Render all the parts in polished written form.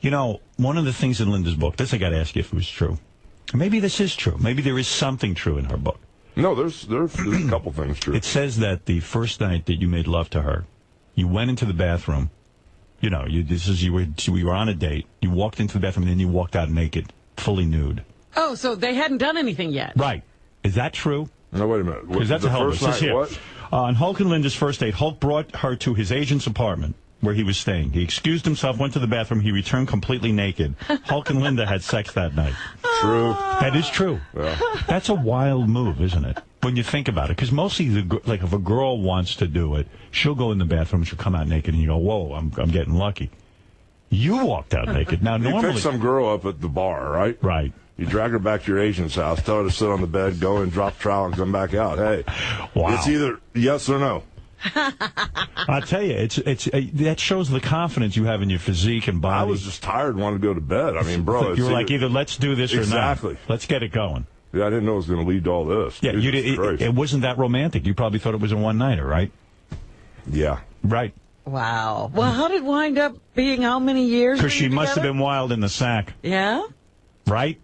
You know, one of the things in Linda's book, this I got to ask you if it was true. Maybe this is true. Maybe there is something true in her book. No, there's a couple things true. It says that the first night that you made love to her, you went into the bathroom. You know, you were on a date. You walked into the bathroom, and then you walked out naked, fully nude. Oh, so they hadn't done anything yet. Right. Is that true? No, wait a minute. Because that's a hell of a first night, what? On Hulk and Linda's first date, Hulk brought her to his agent's apartment where he was staying. He excused himself, went to the bathroom. He returned completely naked. Hulk and Linda had sex that night. True. That is true. Yeah. That's a wild move, isn't it? When you think about it. Because mostly, like, if a girl wants to do it, she'll go in the bathroom, she'll come out naked, and you go, whoa, I'm getting lucky. You walked out naked. Now, normally... You pick some girl up at the bar, right? Right. You drag her back to your agent's house, tell her to sit on the bed, go in, drop the trowel, and come back out. Hey, wow. It's either yes or no. I tell you, it's that shows the confidence you have in your physique and body. I was just tired and wanted to go to bed. I mean, bro. You were like, either let's do this or not. Exactly. Let's get it going. Yeah, I didn't know it was going to lead to all this. Yeah, it wasn't that romantic. You probably thought it was a one-nighter, right? Yeah. Right. Wow. Well, how did it wind up being how many years? Because she must have been wild in the sack. Yeah? Right?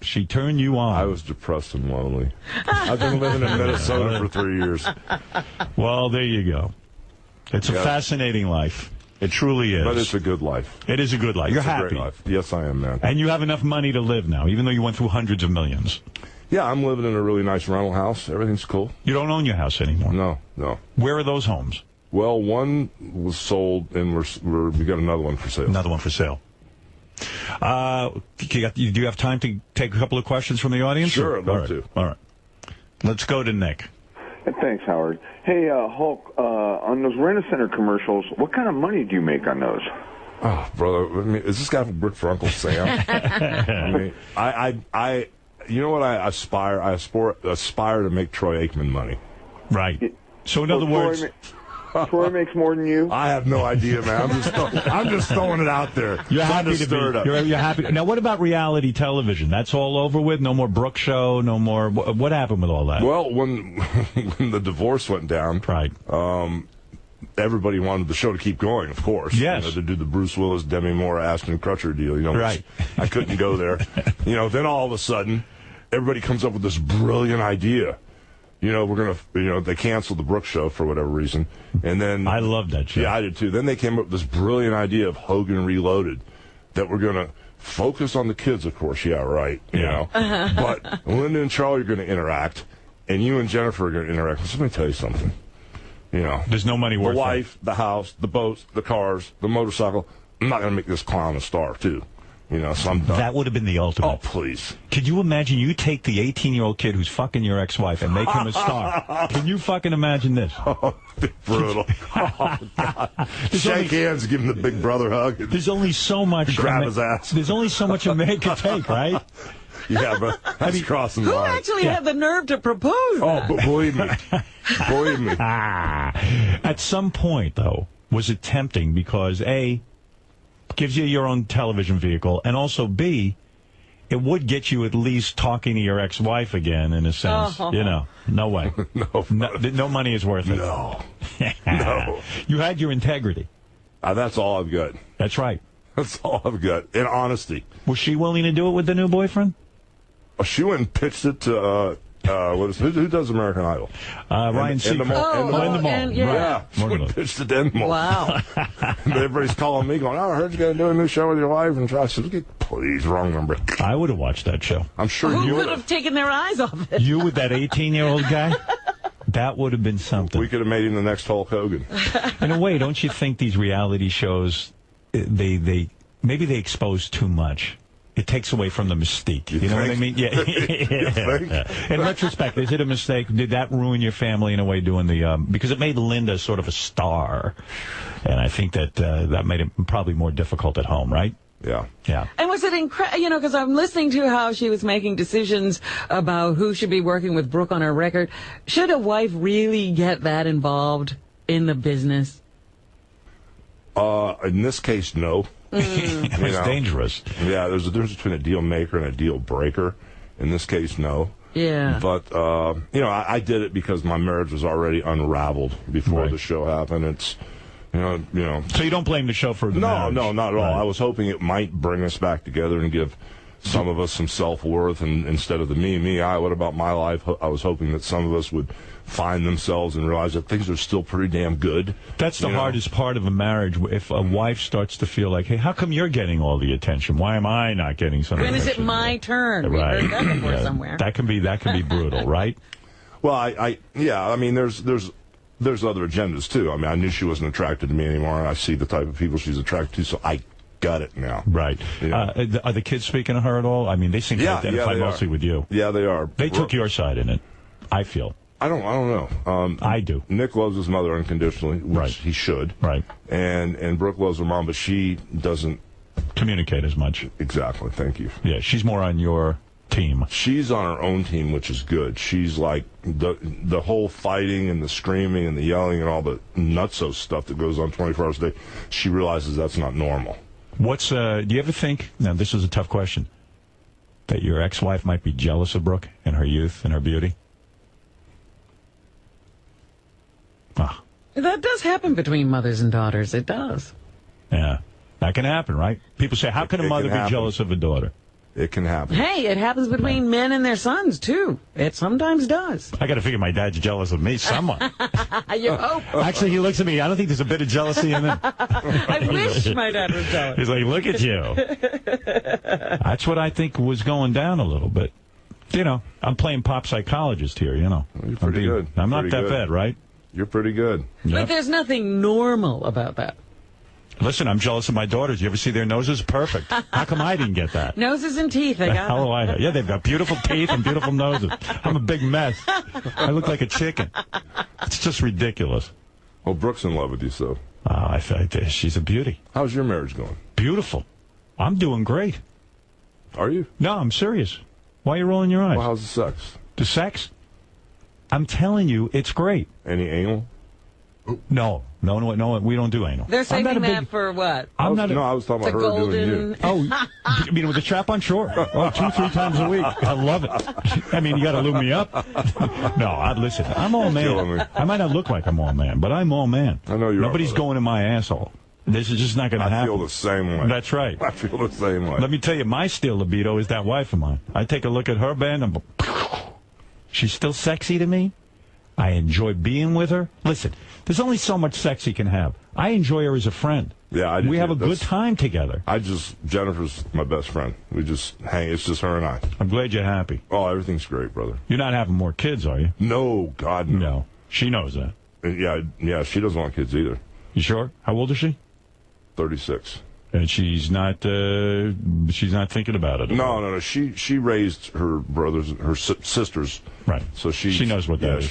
She turned you on. I was depressed and lonely. I've been living in Minnesota for 3 years. Well, there you go. It's a fascinating life. It truly is. But it's a good life. It is a good life. You're happy. A great life. Yes, I am, man. And you have enough money to live now, even though you went through hundreds of millions. Yeah, I'm living in a really nice rental house. Everything's cool. You don't own your house anymore? No. Where are those homes? Well, one was sold, and we got another one for sale. Another one for sale. Do you have time to take a couple of questions from the audience? Sure, I'd love to. All right. Let's go to Nick. Thanks, Howard. Hey, Hulk, on those Rent-A-Center commercials, what kind of money do you make on those? Oh, brother, I mean, is this guy from Brick for Uncle Sam? I mean, you know what I aspire? I aspire to make Troy Aikman money. Right. So in other words... Troy makes more than you? I have no idea, man. I'm just throwing it out there. You're happy to be. You're happy. Now, what about reality television? That's all over with? No more Brooke show? No more... What happened with all that? Well, when the divorce went down... Right. Everybody wanted the show to keep going, of course. Yes. To do the Bruce Willis, Demi Moore, Ashton Kutcher deal. Right. I couldn't go there. Then all of a sudden, everybody comes up with this brilliant idea. We're going to, they canceled the Brooks show for whatever reason. And then... I love that show. Yeah, I did too. Then they came up with this brilliant idea of Hogan Reloaded, that we're going to focus on the kids, of course. Yeah, right. You know. But Linda and Charlie are going to interact, and you and Jennifer are going to interact. So let me tell you something. There's no money worth it. The wife, the house, the boats, the cars, the motorcycle. I'm not going to make this clown a star, too. So I'm done. That would have been the ultimate. Oh, please. Could you imagine you take the 18-year-old kid who's fucking your ex-wife and make him a star? Can you fucking imagine this? Oh, brutal. Oh, God. Shake hands, give him the big brother hug. There's only so much. Grab his ass. There's only so much a man can take, right? Yeah, but that's crossing the line. Who actually had the nerve to propose that? Oh, but believe me. Believe me. At some point, though, was it tempting because, A, gives you your own television vehicle, and also, B, it would get you at least talking to your ex-wife again, in a sense. No way. No money is worth it. No. You had your integrity. That's all I've got. That's right. That's all I've got. In honesty. Was she willing to do it with the new boyfriend? She went and pitched it to... who does American Idol? Ryan Seacrest. Endemol. Yeah. She pitched it to Endemol. Wow. Everybody's calling me going, I heard you're going to do a new show with your wife. And I said, please, wrong number. I would have watched that show. I'm sure you would have taken their eyes off it. You with that 18-year-old guy? That would have been something. We could have made him the next Hulk Hogan. In a way, don't you think these reality shows, maybe they expose too much? It takes away from the mystique. You know what I mean? Yeah. In retrospect, is it a mistake? Did that ruin your family in a way doing the... because it made Linda sort of a star. And I think that that made it probably more difficult at home, right? Yeah. And was it incredible, because I'm listening to how she was making decisions about who should be working with Brooke on her record. Should a wife really get that involved in the business? In this case, no. It's dangerous. Yeah, there's a difference between a deal maker and a deal breaker. In this case, no. Yeah. But, I did it because my marriage was already unraveled before the show happened. You know. So you don't blame the show for the marriage? No, not at all. Right. I was hoping it might bring us back together and give some of us some self-worth, and instead of the me, what about my life? I was hoping that some of us would find themselves and realize that things are still pretty damn good. That's the hardest part of a marriage. If a wife starts to feel like, hey, how come you're getting all the attention? Why am I not getting some When attention? is it my turn? Right. We've heard that before somewhere. That can be brutal, right? Well, I mean, there's other agendas too. I mean, I knew she wasn't attracted to me anymore. I see the type of people she's attracted to, so I got it now. Right. Are the kids speaking to her at all? I mean, they seem to identify mostly with you. Yeah, they are. They took your side in it, I feel. I don't know. I do. Nick loves his mother unconditionally, which he should. Right. And Brooke loves her mom, but she doesn't communicate as much. Exactly. Thank you. Yeah, she's more on your team. She's on her own team, which is good. She's like the whole fighting and the screaming and the yelling and all the nutso stuff that goes on 24 hours a day. She realizes that's not normal. Do you ever think, now this is a tough question, that your ex-wife might be jealous of Brooke and her youth and her beauty? That does happen between mothers and daughters. It does. Yeah. That can happen, right? People say, how can a mother be jealous of a daughter? It can happen. Hey, it happens between men and their sons, too. It sometimes does. I got to figure my dad's jealous of me somewhat. You hope. Actually, he looks at me. I don't think there's a bit of jealousy in him. I wish my dad was jealous. He's like, look at you. That's what I think was going down a little bit. You know, I'm playing pop psychologist here, you know. You're pretty good. I'm not that bad, right? You're pretty good. Yep. But there's nothing normal about that. Listen, I'm jealous of my daughters. You ever see their noses? Perfect. How come I didn't get that? Noses and teeth, I got How do I? Yeah, they've got beautiful teeth and beautiful noses. I'm a big mess. I look like a chicken. It's just ridiculous. Well, Brooke's in love with you, so. I think she's a beauty. How's your marriage going? Beautiful. I'm doing great. Are you? No, I'm serious. Why are you rolling your eyes? Well, how's the sex? The sex? I'm telling you, it's great. Any anal? No, we don't do anal. They're saving that for what? I was talking about her doing you. Oh, you mean with a strap on? Sure. Oh, 2-3 times a week. I love it. I mean, you got to lube me up. No, listen, I'm all man. I might not look like I'm all man, but I'm all man. I know you're. Nobody's going in my asshole. This is just not going to happen. I feel the same way. That's right. I feel the same way. Let me tell you, my steel libido is that wife of mine. I take a look at her band and she's still sexy to me. I enjoy being with her. Listen, there's only so much sex you can have. I enjoy her as a friend. Yeah, I do. We have a good time together. Jennifer's my best friend. We just hang. It's just her and I. I'm glad you're happy. Oh, everything's great, brother. You're not having more kids, are you? No, God, no. No. She knows that. Yeah, she doesn't want kids either. You sure? How old is she? 36. And she's not thinking about it. No. She raised her brothers, her sisters. Right. So she knows what that is.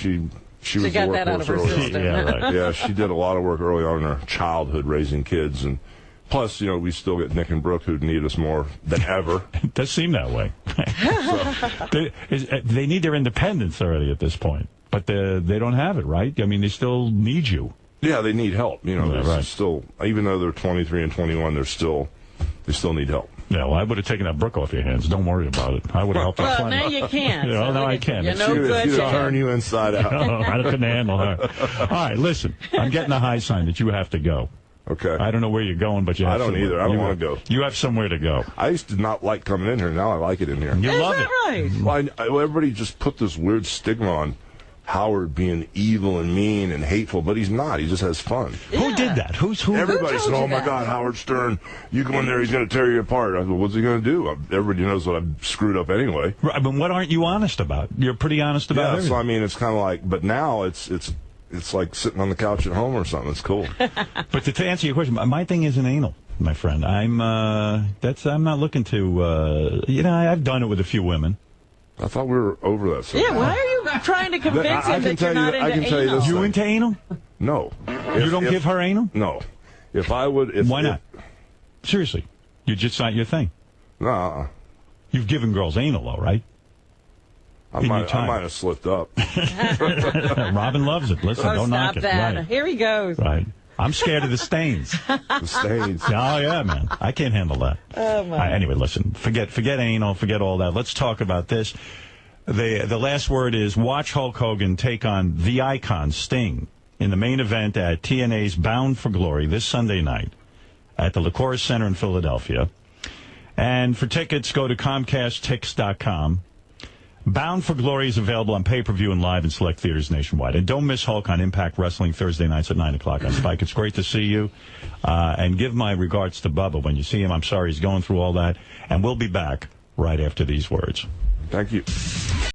She was got the that out of her early system. Yeah, right. Yeah, she did a lot of work early on in her childhood raising kids, and plus, we still get Nick and Brooke who need us more than ever. It does seem that way. They need their independence already at this point, but they don't have it, right? I mean, they still need you. Yeah, they need help. Right. Still, even though they're 23 and 21, they still need help. Yeah, well, I would have taken that Brooke off your hands. Don't worry about it. I would have helped her. Well, now you can't. Now I can. You know, good. Turn you inside out. I couldn't handle her. All right, listen. I'm getting a high sign that you have to go. Okay. I don't know where you're going, but you have I don't somewhere. either. I don't want to go. You have somewhere to go. I used to not like coming in here. Now I like it in here. You love it. Right? Well, everybody just put this weird stigma on Howard being evil and mean and hateful, but he's not. He just has fun. Yeah. Who did that? Who? Everybody said, "Oh my that? God, Howard Stern! You go in there, he's going to tear you apart." I said, "What's he going to do?" Everybody knows what I've screwed up anyway. Right, but what aren't you honest about? You're pretty honest about everything. So I mean, it's kind of like, but now it's like sitting on the couch at home or something. It's cool. But to answer your question, my thing isn't anal, my friend. I'm not looking to. I've done it with a few women. I thought we were over that. Yeah, why are you trying to convince him that you're not into tell you anal? this. You into anal? No. You don't give her anal? No. Why not? Seriously, you're just not your thing. Nah. You've given girls anal, though, right? I might have slipped up. Robin loves it. Listen, don't knock it. Stop that. Right. Here he goes. Right. I'm scared of the stains. The stains. Oh, yeah, man. I can't handle that. Oh, my. Anyway, listen, forget anal, forget all that. Let's talk about this. The last word is watch Hulk Hogan take on the icon Sting in the main event at TNA's Bound for Glory this Sunday night at the Licoris Center in Philadelphia. And for tickets, go to ComcastTix.com. Bound for Glory is available on pay-per-view and live in select theaters nationwide. And don't miss Hulk on Impact Wrestling Thursday nights at 9 o'clock on Spike. It's great to see you. And give my regards to Bubba when you see him. I'm sorry he's going through all that. And we'll be back right after these words. Thank you.